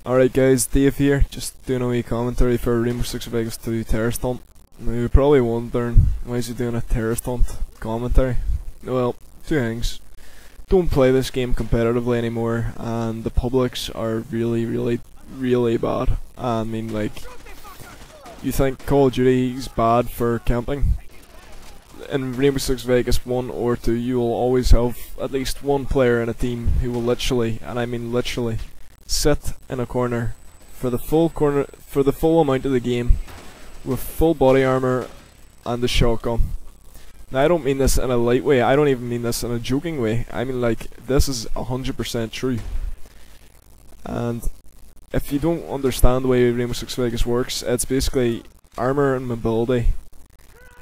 Alright guys, Dave here, just doing a wee commentary for Rainbow Six Vegas 2 Terrorist Hunt. Now you're probably wondering, why is he doing a Terrorist Hunt commentary? Well, two things. Don't play this game competitively anymore, and the publics are really bad. I mean, like, you think Call of Duty is bad for camping? In Rainbow Six Vegas 1 or 2, you will always have at least one player in a team who will literally, and I mean literally, sit in a corner for the full amount of the game with full body armor and a shotgun. Now I don't mean this in a light way, I don't even mean this in a joking way, I mean like this is 100% true. And if you don't understand the way Rainbow Six Vegas works, it's basically armor and mobility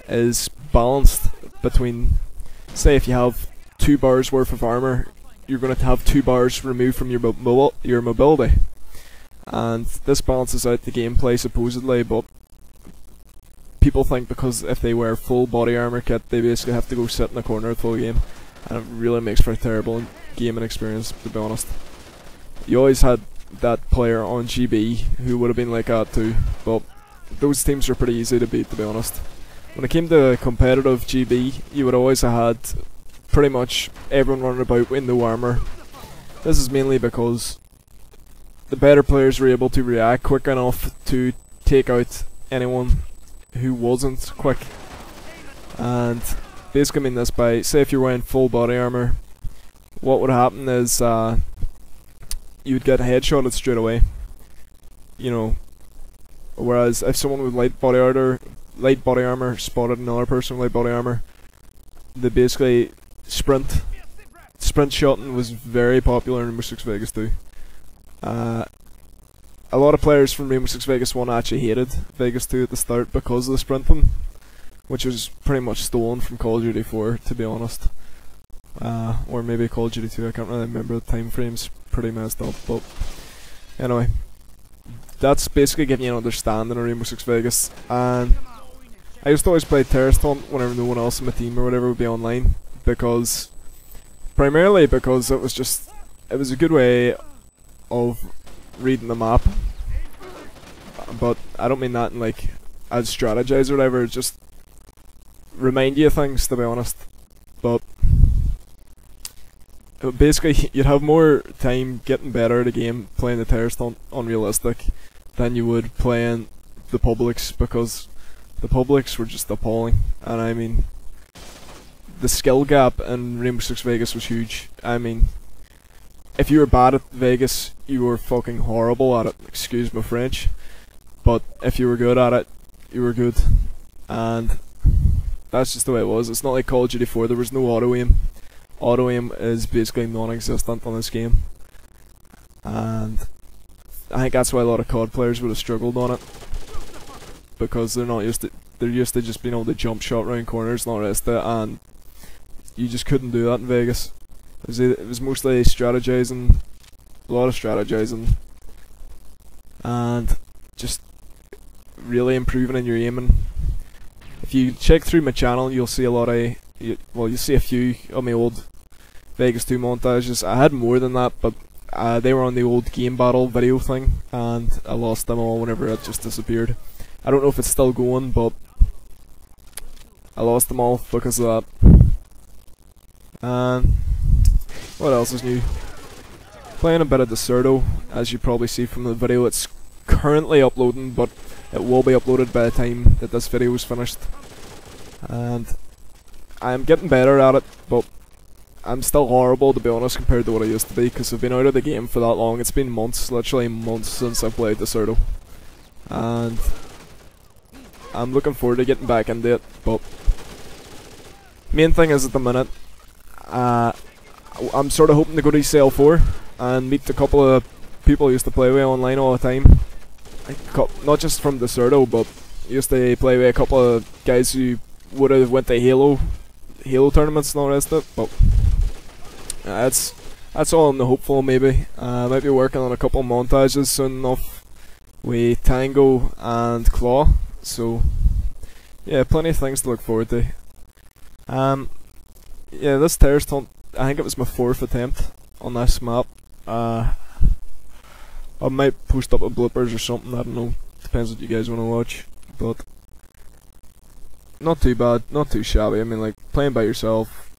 is balanced between, say if you have 2 bars worth of armor, you're going to have 2 bars removed from your mobility, and this balances out the gameplay supposedly, but people think because if they wear full body armor kit they basically have to go sit in a corner the full game, and it really makes for a terrible gaming experience, to be honest. You always had that player on GB who would have been like that too, but those teams are pretty easy to beat, to be honest. When it came to competitive GB, you would always have had pretty much everyone running about with no armor. This is mainly because the better players were able to react quick enough to take out anyone who wasn't quick. And basically I mean this by, say if you're wearing full body armor, what would happen is you'd get headshotted straight away. You know, whereas if someone with light body armor spotted another person with light body armor, they basically sprint shotting was very popular in Rainbow Six Vegas 2. A lot of players from Rainbow Six Vegas 1 actually hated Vegas 2 at the start because of the sprinting, which was pretty much stolen from Call of Duty 4, to be honest. Or maybe Call of Duty 2, I can't really remember, the time frame's pretty messed up, but anyway. That's basically giving you an understanding of Rainbow Six Vegas, and I used to always play Terrorist Hunt whenever no one else in my team or whatever would be online, primarily because it was a good way of reading the map. But I don't mean that in like as strategize or whatever, just remind you of things, to be honest. But basically you'd have more time getting better at a game playing the Terrorist Hunt unrealistic than you would playing the publics, because the publics were just appalling. And I mean, the skill gap in Rainbow Six Vegas was huge. I mean, if you were bad at Vegas, you were fucking horrible at it, excuse my French. But if you were good at it, you were good. And that's just the way it was. It's not like Call of Duty 4, there was no auto aim. Auto aim is basically non-existent on this game. And I think that's why a lot of COD players would have struggled on it, because they're used to just being able to jump shot around corners and all the rest of it, and you just couldn't do that in Vegas. It was mostly strategizing, a lot of strategizing, and just really improving in your aiming. If you check through my channel, you'll see a lot of, you'll see a few of my old Vegas 2 montages. I had more than that, but they were on the old game battle video thing, and I lost them all whenever it just disappeared. I don't know if it's still going, but I lost them all because of that. And what else is new? Playing a bit of Deserto, as you probably see from the video. It's currently uploading, but it will be uploaded by the time that this video is finished. And I'm getting better at it, but I'm still horrible, to be honest, compared to what I used to be, because I've been out of the game for that long. It's been months, literally months, since I played Deserto. And I'm looking forward to getting back into it, but main thing is at the minute, I'm sort of hoping to go to CL4 and meet a couple of people I used to play with online all the time. Not just from Deserto, but I used to play with a couple of guys who would have went to Halo tournaments and all the rest of it, but that's all in the hopeful, maybe. I might be working on a couple of montages soon enough with Tango and Claw, so yeah, plenty of things to look forward to. Yeah, this Terrorist Hunt, I think it was my 4th attempt on this map. I might post up a bloopers or something, I don't know. Depends what you guys want to watch. But not too bad, not too shabby. I mean, like, playing by yourself,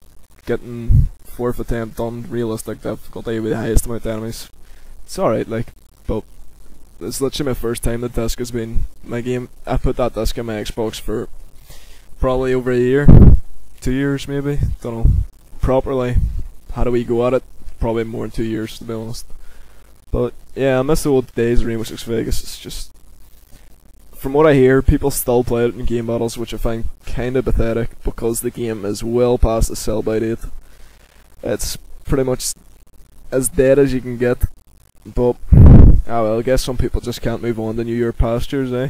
getting 4th attempt done, realistic difficulty with the highest amount of enemies. It's alright, like, but it's literally my first time the disc has been my game. I put that disc in my Xbox for probably over a year, 2 years maybe, don't know. Properly, how do we go at it? Probably more than 2 years, to be honest. But yeah, I miss the old days of Rainbow Six Vegas. It's just, from what I hear, people still play it in game battles, which I find kinda pathetic because the game is well past the sell-by date. It's pretty much as dead as you can get. But, well, I guess some people just can't move on to newer pastures, eh?